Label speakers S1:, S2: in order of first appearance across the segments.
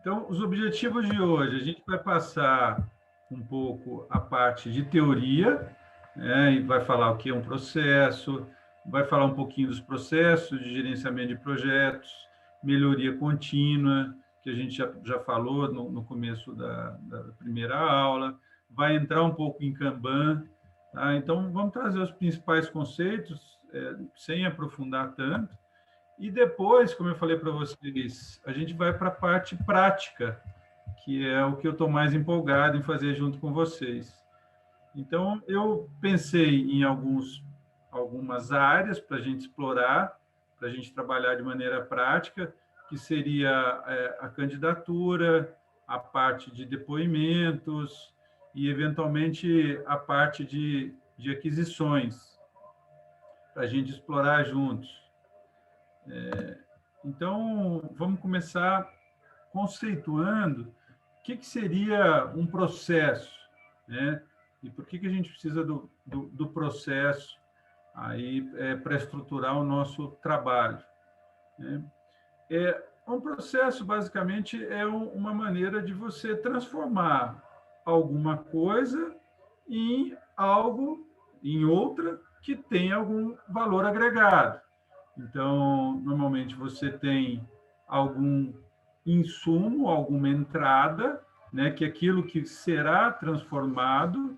S1: Então, os objetivos de hoje, a gente vai passar um pouco a parte de teoria, né, e vai falar o que é um processo, vai falar um pouquinho dos processos de gerenciamento de projetos, melhoria contínua, que a gente já falou no começo da primeira aula, vai entrar um pouco em Kanban, tá? Então, vamos trazer os principais conceitos, sem aprofundar tanto, e depois, como eu falei para vocês, a gente vai para a parte prática, que é o que eu estou mais empolgado em fazer junto com vocês. Então, eu pensei em algumas áreas para a gente explorar, para a gente trabalhar de maneira prática, que seria a candidatura, a parte de depoimentos e, eventualmente, a parte de aquisições, para a gente explorar juntos. Então, vamos começar conceituando o que seria um processo, né? E por que a gente precisa do processo aí para estruturar o nosso trabalho, né? Um processo, basicamente, é uma maneira de você transformar alguma coisa em algo, em outra, que tem algum valor agregado. Então, normalmente você tem algum insumo, alguma entrada, né, que é aquilo que será transformado.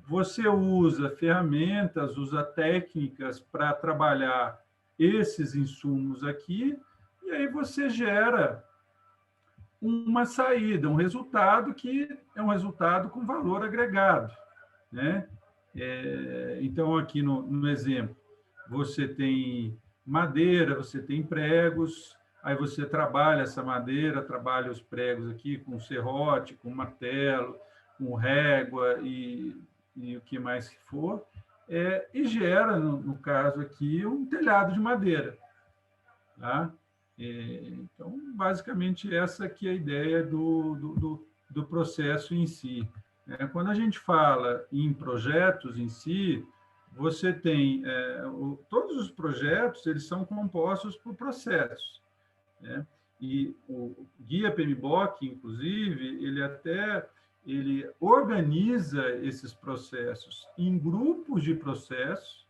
S1: Você usa ferramentas, usa técnicas para trabalhar esses insumos aqui, e aí você gera uma saída, um resultado que é um resultado com valor agregado, né? Então, aqui no exemplo, você tem madeira, você tem pregos, aí você trabalha essa madeira, trabalha os pregos aqui com serrote, com martelo, com régua e o que mais que for, e gera, no caso aqui, um telhado de madeira. Tá? Então, basicamente, essa aqui é a ideia do processo em si. Quando a gente fala em projetos em si, você tem todos os projetos, eles são compostos por processos, né? E o guia PMBOK, inclusive, ele organiza esses processos em grupos de processos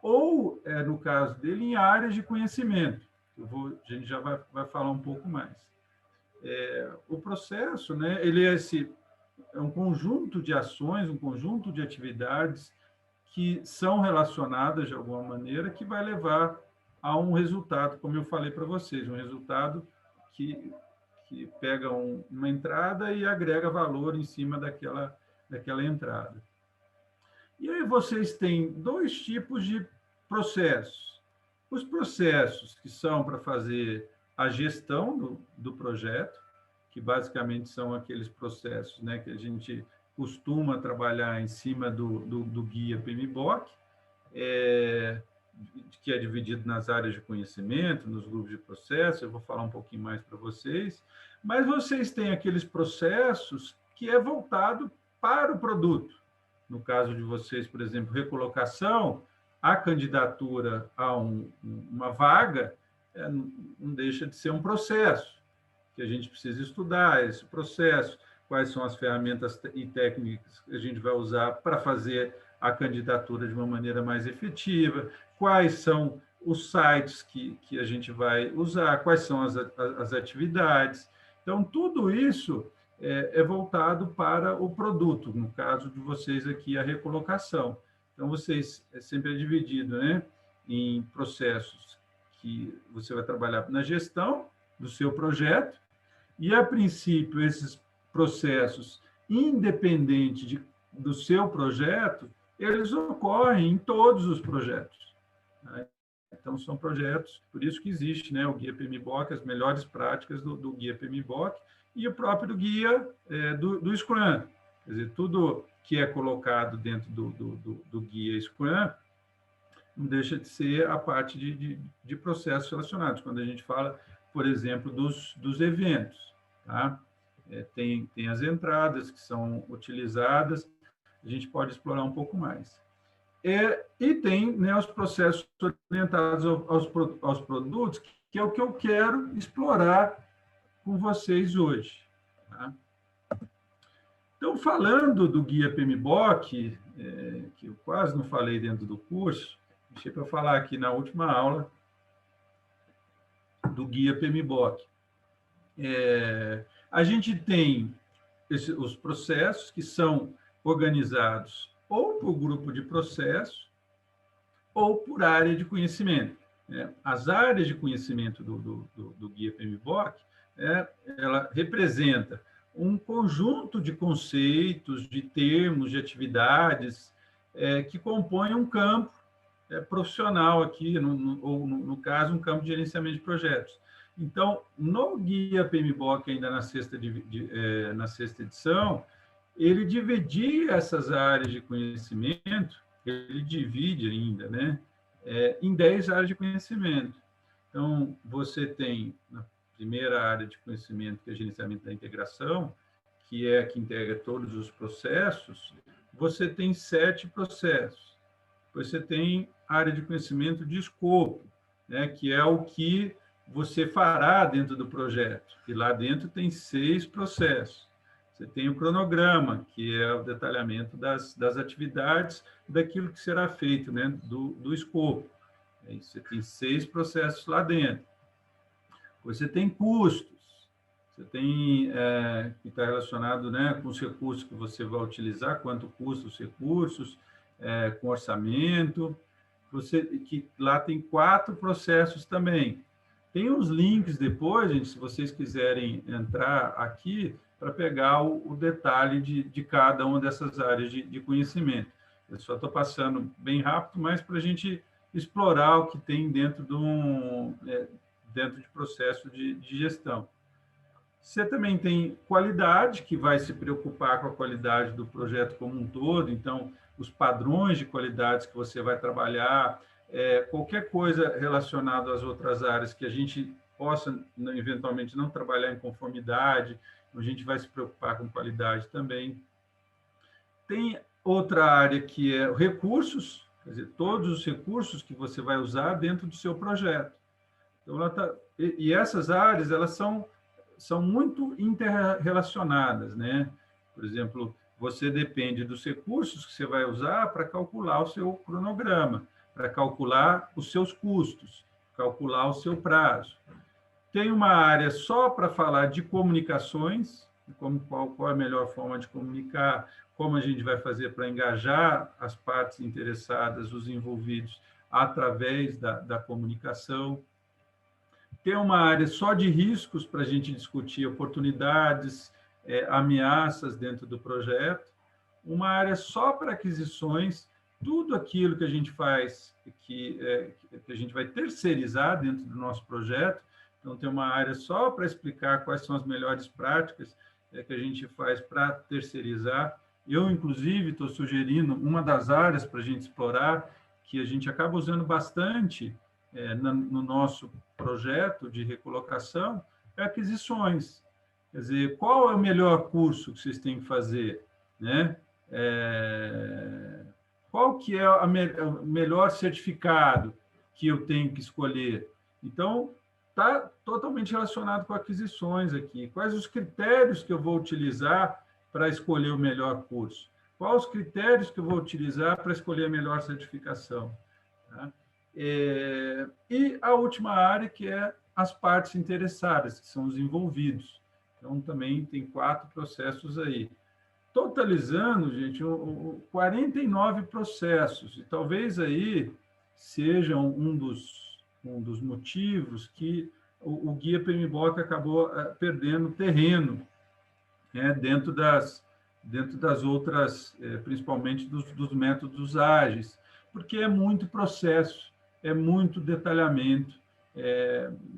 S1: ou, no caso dele, em áreas de conhecimento. A gente já vai falar um pouco mais. O processo, né, ele é um conjunto de ações, um conjunto de atividades que são relacionadas de alguma maneira, que vai levar a um resultado, como eu falei para vocês, um resultado que pega uma entrada e agrega valor em cima daquela entrada. E aí vocês têm dois tipos de processos. Os processos que são para fazer a gestão do projeto, que basicamente são aqueles processos, né, que a gente costuma trabalhar em cima do guia PMBOK, que é dividido nas áreas de conhecimento, nos grupos de processo, eu vou falar um pouquinho mais para vocês, mas vocês têm aqueles processos que é voltado para o produto. No caso de vocês, por exemplo, recolocação, a candidatura a uma vaga não deixa de ser um processo, que a gente precisa estudar esse processo, quais são as ferramentas e técnicas que a gente vai usar para fazer a candidatura de uma maneira mais efetiva, quais são os sites que a gente vai usar, quais são as atividades. Então, tudo isso é voltado para o produto, no caso de vocês aqui, a recolocação. Então, vocês sempre é dividido, né, em processos que você vai trabalhar na gestão do seu projeto, e, a princípio, esses processos, independente do seu projeto, eles ocorrem em todos os projetos, né? Então, são projetos, por isso que existe, né, o Guia PMBOK, as melhores práticas do Guia PMBOK, e o próprio guia do Scrum. Quer dizer, tudo que é colocado dentro do guia Scrum não deixa de ser a parte de processos relacionados. Quando a gente fala, por exemplo, dos eventos, tá? Tem as entradas que são utilizadas, a gente pode explorar um pouco mais. E tem, né, os processos orientados aos produtos, que é o que eu quero explorar com vocês hoje. Tá? Então, falando do guia PMBOK, que eu quase não falei dentro do curso, deixei para falar aqui na última aula do guia PMBOK. A gente tem os processos que são organizados ou por grupo de processo ou por área de conhecimento. As áreas de conhecimento do guia PMBOK, ela representa um conjunto de conceitos, de termos, de atividades que compõem um campo profissional aqui, ou no caso, um campo de gerenciamento de projetos. Então, no guia PMBOK, ainda na sexta edição, ele dividia essas áreas de conhecimento, ele divide ainda, né, em 10 áreas de conhecimento. Então, você tem na primeira área de conhecimento, que é gerenciamento da integração, que é a que integra todos os processos, você tem 7 processos. Depois você tem área de conhecimento de escopo, né, que é o que você fará dentro do projeto. E lá dentro tem 6 processos. Você tem o cronograma, que é o detalhamento das atividades, daquilo que será feito, né, do escopo. Aí você tem 6 processos lá dentro. Você tem custos. Você tem, que está relacionado, né, com os recursos que você vai utilizar, quanto custa os recursos, com orçamento. Que lá tem 4 processos também. Tem uns links depois, gente, se vocês quiserem entrar aqui, para pegar o detalhe de cada uma dessas áreas de conhecimento. Eu só estou passando bem rápido, mas para a gente explorar o que tem dentro de processo de gestão. Você também tem qualidade, que vai se preocupar com a qualidade do projeto como um todo, então, os padrões de qualidades que você vai trabalhar, qualquer coisa relacionada às outras áreas que a gente possa, eventualmente, não trabalhar em conformidade, a gente vai se preocupar com qualidade também. Tem outra área que é recursos, quer dizer, todos os recursos que você vai usar dentro do seu projeto. Então, e essas áreas, elas são muito interrelacionadas, né? Por exemplo, você depende dos recursos que você vai usar para calcular o seu cronograma, para calcular os seus custos, calcular o seu prazo. Tem uma área só para falar de comunicações, qual é a melhor forma de comunicar, como a gente vai fazer para engajar as partes interessadas, os envolvidos, através da comunicação. Tem uma área só de riscos para a gente discutir oportunidades, ameaças dentro do projeto. Uma área só para aquisições, tudo aquilo que a gente faz, que a gente vai terceirizar dentro do nosso projeto. Então, tem uma área só para explicar quais são as melhores práticas que a gente faz para terceirizar. Eu, inclusive, estou sugerindo uma das áreas para a gente explorar, que a gente acaba usando bastante no nosso projeto de recolocação, é aquisições. Quer dizer, qual é o melhor curso que vocês têm que fazer, né? Qual que é o melhor certificado que eu tenho que escolher? Então, está totalmente relacionado com aquisições aqui. Quais os critérios que eu vou utilizar para escolher o melhor curso? Quais os critérios que eu vou utilizar para escolher a melhor certificação? Tá? E a última área, que é as partes interessadas, que são os envolvidos. Então, também tem 4 processos aí. Totalizando, gente, 49 processos. E talvez aí sejam um dos motivos que o guia PMBOK acabou perdendo terreno, né, dentro das outras, principalmente dos métodos ágeis, porque é muito processo, é muito detalhamento.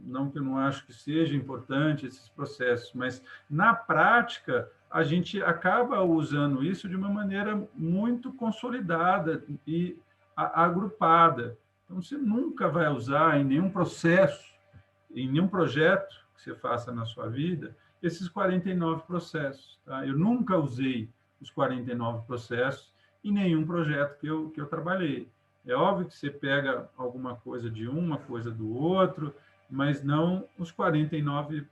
S1: Não que eu não acho que seja importante esses processos, mas na prática a gente acaba usando isso de uma maneira muito consolidada e agrupada. Então, você nunca vai usar em nenhum processo, em nenhum projeto que você faça na sua vida, esses 49 processos. Tá? Eu nunca usei os 49 processos em nenhum projeto que eu trabalhei. É óbvio que você pega alguma coisa de uma coisa do outro, mas não os 49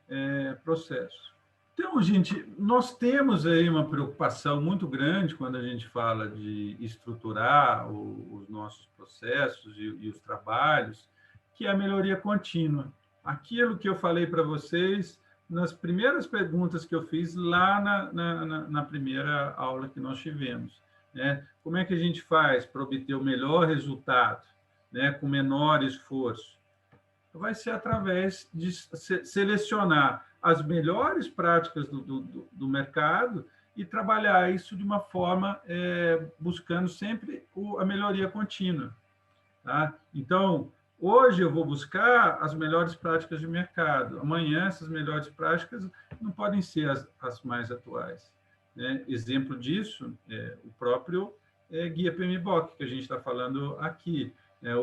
S1: processos. Então, gente, nós temos aí uma preocupação muito grande quando a gente fala de estruturar os nossos processos e os trabalhos, que é a melhoria contínua. Aquilo que eu falei para vocês nas primeiras perguntas que eu fiz lá na primeira aula que nós tivemos, né? Como é que a gente faz para obter o melhor resultado, né, com menor esforço? Vai ser através de selecionar as melhores práticas do mercado e trabalhar isso de uma forma buscando sempre a melhoria contínua. Tá? Então, hoje eu vou buscar as melhores práticas de mercado. Amanhã, essas melhores práticas não podem ser as mais atuais. Né? Exemplo disso é o próprio Guia PMBOK, que a gente está falando aqui.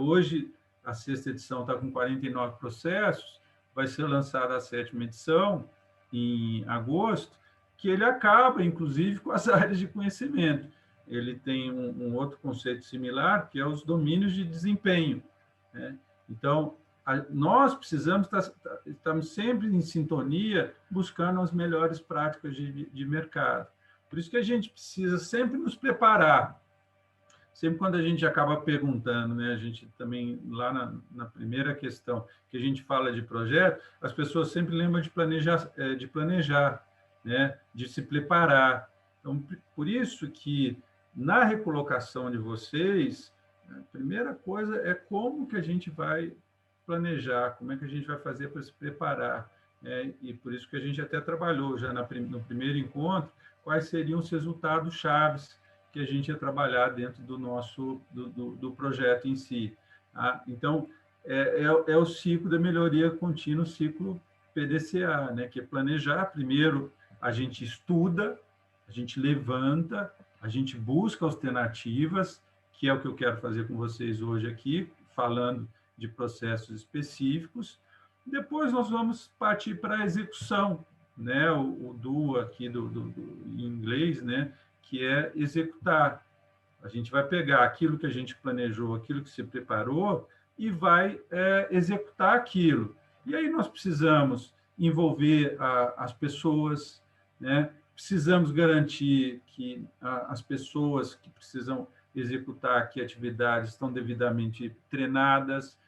S1: Hoje, a sexta edição está com 49 processos, vai ser lançada a sétima edição em agosto, que ele acaba, inclusive, com as áreas de conhecimento. Ele tem um outro conceito similar, que é os domínios de desempenho. Né? Então, nós precisamos estamos sempre em sintonia, buscando as melhores práticas de mercado. Por isso que a gente precisa sempre nos preparar. Sempre quando a gente acaba perguntando, né, a gente também, lá na primeira questão, que a gente fala de projeto, as pessoas sempre lembram de planejar, né, de se preparar. Então, por isso que, na recolocação de vocês, a primeira coisa é como que a gente vai planejar, como é que a gente vai fazer para se preparar. E por isso que a gente até trabalhou já no primeiro encontro, quais seriam os resultados chaves que a gente ia trabalhar dentro do nosso do projeto em si. Tá? Então, é o ciclo da melhoria contínua, o ciclo PDCA, né? Que é planejar. Primeiro, a gente estuda, a gente levanta, a gente busca alternativas, que é o que eu quero fazer com vocês hoje aqui, falando de processos específicos. Depois nós vamos partir para a execução, né? O do aqui em inglês, né? Que é executar. A gente vai pegar aquilo que a gente planejou, aquilo que se preparou, e vai executar aquilo. E aí nós precisamos envolver as pessoas, né? Precisamos garantir que as pessoas que precisam executar aqui atividades estão devidamente treinadas,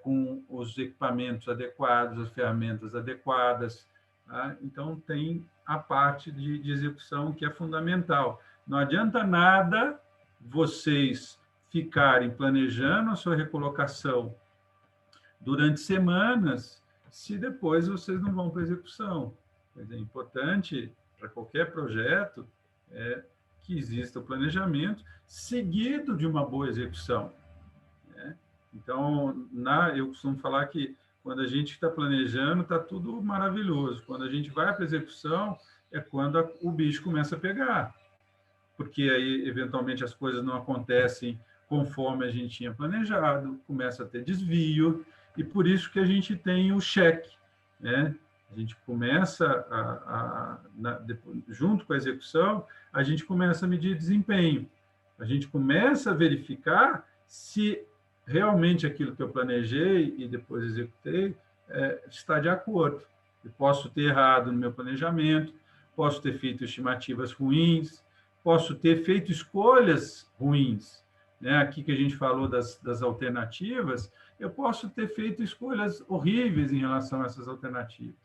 S1: com os equipamentos adequados, as ferramentas adequadas. Tá? Então, tem a parte de execução que é fundamental. Não adianta nada vocês ficarem planejando a sua recolocação durante semanas, se depois vocês não vão para a execução. É importante para qualquer projeto que exista o planejamento seguido de uma boa execução. Né? Então, eu costumo falar que quando a gente está planejando, está tudo maravilhoso. Quando a gente vai para a execução, é quando o bicho começa a pegar. Porque aí, eventualmente, as coisas não acontecem conforme a gente tinha planejado, começa a ter desvio, e por isso que a gente tem o cheque. Né? A gente começa, junto com a execução, a gente começa a medir desempenho. A gente começa a verificar se realmente aquilo que eu planejei e depois executei está de acordo. Eu posso ter errado no meu planejamento, posso ter feito estimativas ruins, posso ter feito escolhas ruins. Né? Aqui que a gente falou das alternativas, eu posso ter feito escolhas horríveis em relação a essas alternativas.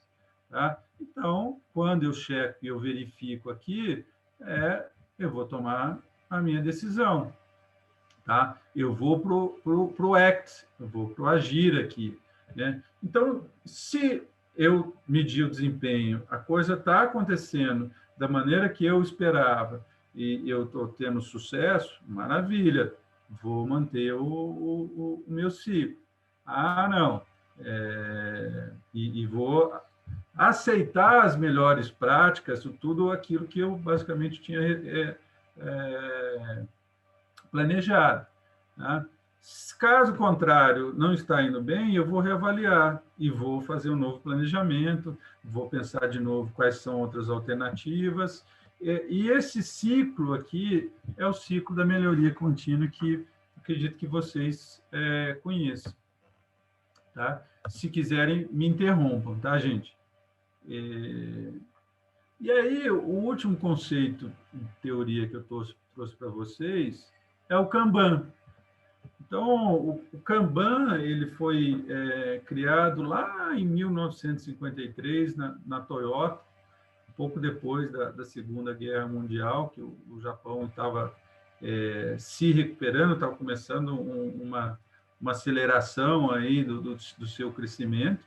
S1: Tá? Então, quando eu checo e eu verifico aqui, eu vou tomar a minha decisão. Tá? Eu vou para o ACT, eu vou para o agir aqui. Né? Então, se eu medir o desempenho, a coisa está acontecendo da maneira que eu esperava e eu estou tendo sucesso, maravilha, vou manter o meu ciclo. Ah, não, e vou aceitar as melhores práticas, tudo aquilo que eu basicamente tinha planejado. Tá? Caso contrário, não está indo bem, eu vou reavaliar e vou fazer um novo planejamento, vou pensar de novo quais são outras alternativas. E esse ciclo aqui é o ciclo da melhoria contínua que acredito que vocês conheçam. tá? Se quiserem, me interrompam, tá, gente? E aí, o último conceito de teoria que eu trouxe para vocês é o Kanban. Então, o Kanban ele foi criado lá em 1953 na Toyota, um pouco depois da Segunda Guerra Mundial, que o Japão estava se recuperando, estava começando uma aceleração aí do seu crescimento.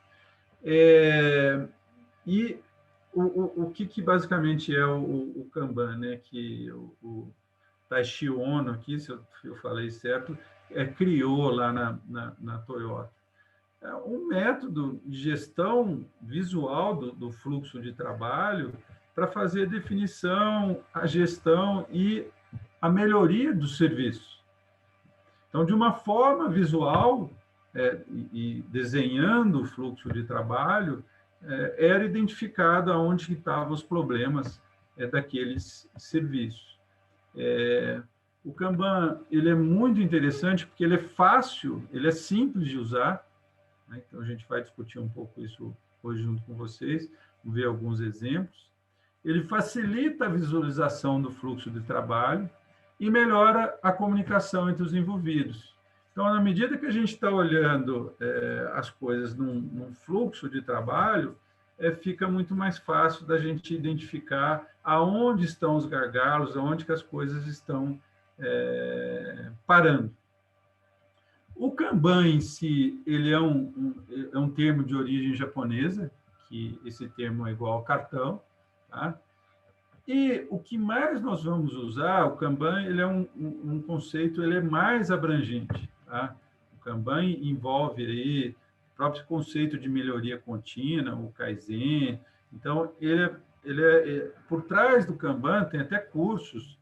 S1: E o que basicamente é o Kanban, né? Que o Taishi Ono aqui, se eu falei certo, criou lá na Toyota. É um método de gestão visual do fluxo de trabalho para fazer a definição, a gestão e a melhoria dos serviços. Então, de uma forma visual e desenhando o fluxo de trabalho, era identificado aonde estavam os problemas daqueles serviços. O Kanban ele é muito interessante porque ele é fácil, ele é simples de usar, né? Então a gente vai discutir um pouco isso hoje junto com vocês, vamos ver alguns exemplos. Ele facilita a visualização do fluxo de trabalho e melhora a comunicação entre os envolvidos. Então, na medida que a gente está olhando as coisas num fluxo de trabalho, fica muito mais fácil da gente identificar aonde estão os gargalos, aonde que as coisas estão parando. O Kanban em si, ele é um termo de origem japonesa, que esse termo é igual ao cartão, tá? E o que mais nós vamos usar, o Kanban, ele é um conceito, ele é mais abrangente, tá? O Kanban envolve aí o próprio conceito de melhoria contínua, o Kaizen. Então, por trás do Kanban tem até cursos,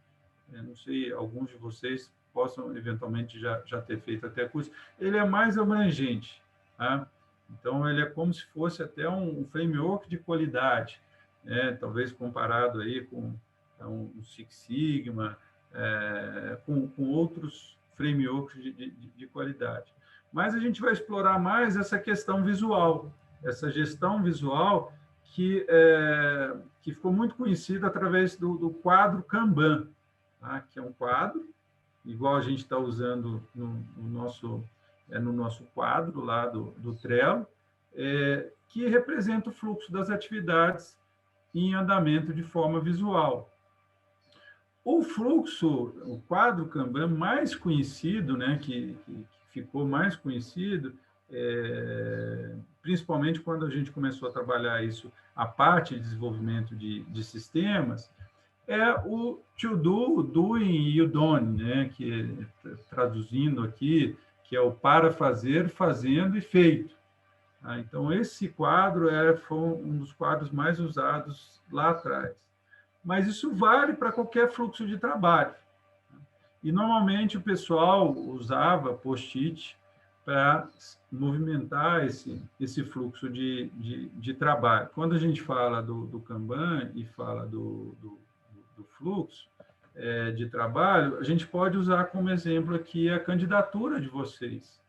S1: não sei, alguns de vocês possam eventualmente já ter feito até curso, ele é mais abrangente, tá? Então, ele é como se fosse até um framework de qualidade, talvez comparado aí com um Six Sigma, com outros frameworks de qualidade. Mas a gente vai explorar mais essa questão visual, essa gestão visual que ficou muito conhecida através do quadro Kanban, tá? Que é um quadro, igual a gente está usando no nosso quadro lá do Trello, que representa o fluxo das atividades em andamento de forma visual. O fluxo, o quadro Kanban mais conhecido, né, que ficou mais conhecido, principalmente quando a gente começou a trabalhar isso, a parte de desenvolvimento de sistemas, é o to do, doing e o done, né, que traduzindo aqui, que é o para fazer, fazendo e feito. Então, esse quadro foi um dos quadros mais usados lá atrás. Mas isso vale para qualquer fluxo de trabalho. E, normalmente, o pessoal usava post-it para movimentar esse fluxo de trabalho. Quando a gente fala do Kanban e fala do fluxo de trabalho, a gente pode usar como exemplo aqui a candidatura de vocês.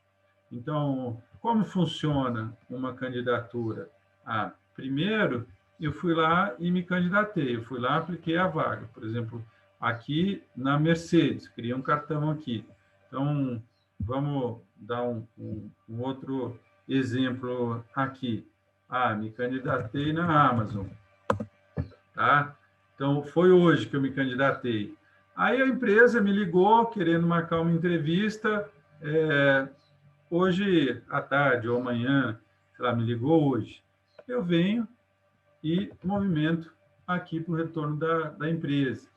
S1: Então, como funciona uma candidatura? Primeiro, eu fui lá e me candidatei, eu fui lá, apliquei a vaga. Por exemplo, aqui na Mercedes, criei um cartão aqui. Então, vamos dar um outro exemplo aqui. Me candidatei na Amazon, tá? Então, foi hoje que eu me candidatei. Aí a empresa me ligou, querendo marcar uma entrevista, hoje à tarde ou amanhã, sei lá, me ligou hoje. Eu venho e movimento aqui para o retorno da empresa.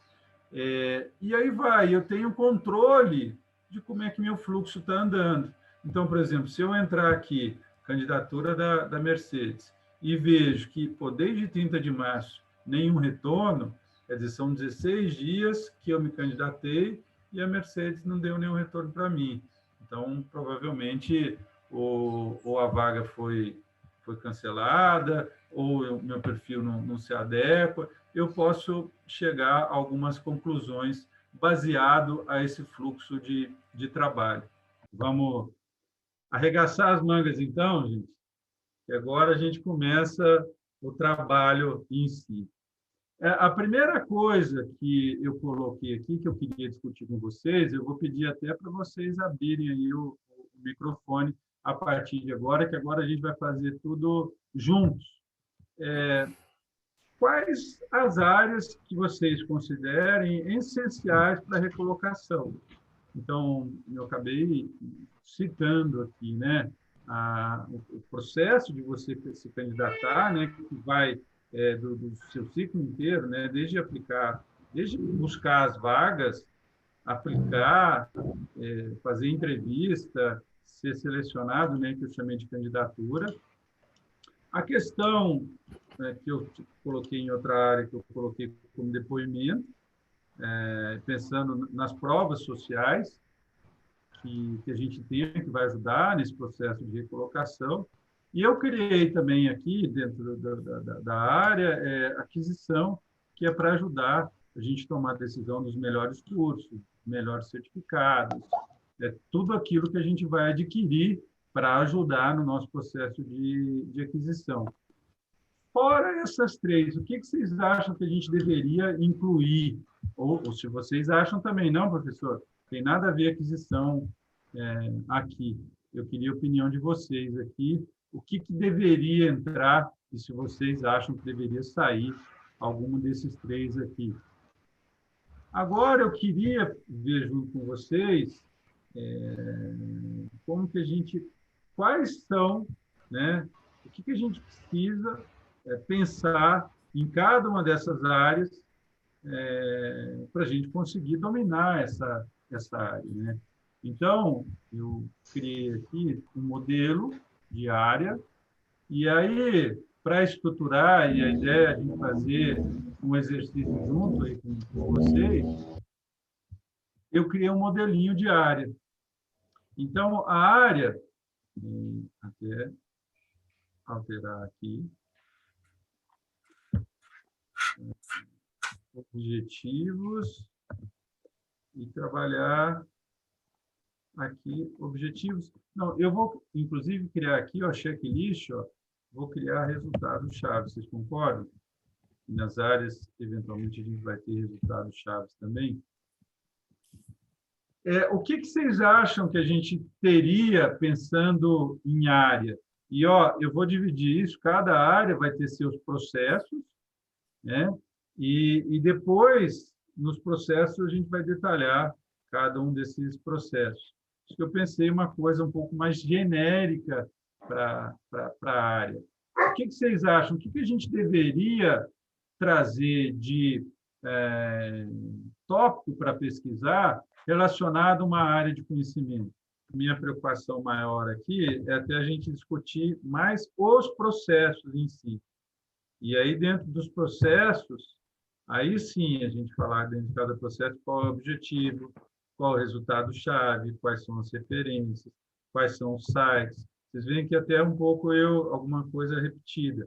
S1: E aí eu tenho controle de como é que meu fluxo está andando. Então, por exemplo, se eu entrar aqui, candidatura da Mercedes, e vejo que, desde 30 de março, nenhum retorno, quer dizer, são 16 dias que eu me candidatei e a Mercedes não deu nenhum retorno para mim. Então, provavelmente, ou a vaga foi cancelada, ou o meu perfil não se adequa, eu posso chegar a algumas conclusões baseado a esse fluxo de trabalho. Vamos arregaçar as mangas, então, gente, que agora a gente começa o trabalho em si. A primeira coisa que eu coloquei aqui, que eu queria discutir com vocês, eu vou pedir até para vocês abrirem aí o microfone a partir de agora, que agora a gente vai fazer tudo juntos. Quais as áreas que vocês considerem essenciais para a recolocação? Então, eu acabei citando aqui, né, o processo de você se candidatar, né, que vai do seu ciclo inteiro, né, desde buscar as vagas, aplicar, fazer entrevista, ser selecionado, né, que eu chamei de candidatura. A questão que eu coloquei em outra área, que eu coloquei como depoimento, pensando nas provas sociais que a gente tem, que vai ajudar nesse processo de recolocação. E eu criei também aqui, dentro da área, aquisição, que é para ajudar a gente a tomar a decisão dos melhores cursos, melhores certificados, tudo aquilo que a gente vai adquirir para ajudar no nosso processo de aquisição. Fora essas três, o que vocês acham que a gente deveria incluir? Ou se vocês acham também, não, professor, tem nada a ver aquisição aqui. Eu queria a opinião de vocês aqui. O que deveria entrar e se vocês acham que deveria sair algum desses três aqui. Agora, eu queria ver junto com vocês como que a gente... Quais são, né? O que a gente precisa pensar em cada uma dessas áreas para a gente conseguir dominar essa área, né? Então, eu criei aqui um modelo de área, e aí, para estruturar, e a ideia de fazer um exercício junto aí com vocês, eu criei um modelinho de área. Então, a área, até alterar aqui, objetivos, e trabalhar aqui objetivos. Não, eu vou, inclusive, criar aqui, ó, checklist, ó, vou criar resultados-chave, vocês concordam? E nas áreas, eventualmente, a gente vai ter resultados-chave também. O que vocês acham que a gente teria pensando em área? E, ó, eu vou dividir isso, cada área vai ter seus processos, né? E depois, nos processos, a gente vai detalhar cada um desses processos. Acho que eu pensei uma coisa um pouco mais genérica para a área. O que vocês acham? O que a gente deveria trazer de tópico para pesquisar relacionado a uma área de conhecimento? Minha preocupação maior aqui é até a gente discutir mais os processos em si. E aí, dentro dos processos, aí sim a gente falar dentro de cada processo qual é o objetivo, qual é o resultado-chave, quais são as referências, quais são os sites. Vocês veem que até um pouco alguma coisa repetida.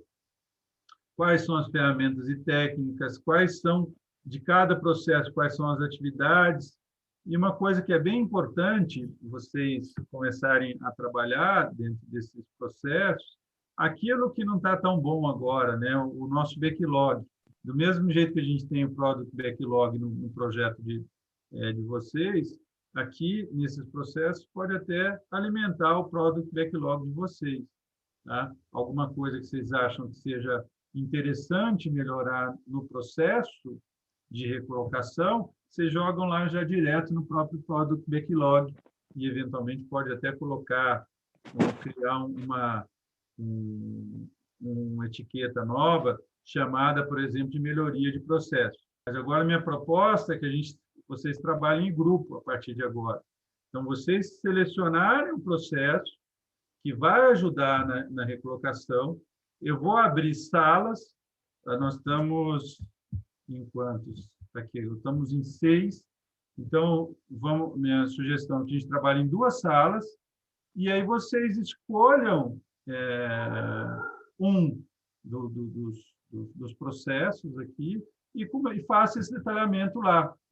S1: Quais são as ferramentas e técnicas, quais são, de cada processo, quais são as atividades. E uma coisa que é bem importante vocês começarem a trabalhar dentro desses processos, aquilo que não está tão bom agora, né? O nosso backlog. Do mesmo jeito que a gente tem o Product Backlog no projeto de vocês, aqui, nesses processos, pode até alimentar o Product Backlog de vocês. Tá? Alguma coisa que vocês acham que seja interessante melhorar no processo de recolocação, vocês jogam lá já direto no próprio Product Backlog e, eventualmente, pode até colocar ou criar uma etiqueta nova chamada, por exemplo, de melhoria de processo. Mas agora, minha proposta é que vocês trabalhem em grupo a partir de agora. Então, vocês selecionarem um processo que vai ajudar na recolocação. Eu vou abrir salas. Nós estamos em quantos? Aqui, estamos em 6. Então, minha sugestão é que a gente trabalhe em 2 salas e aí vocês escolham um dos processos aqui e faça esse detalhamento lá.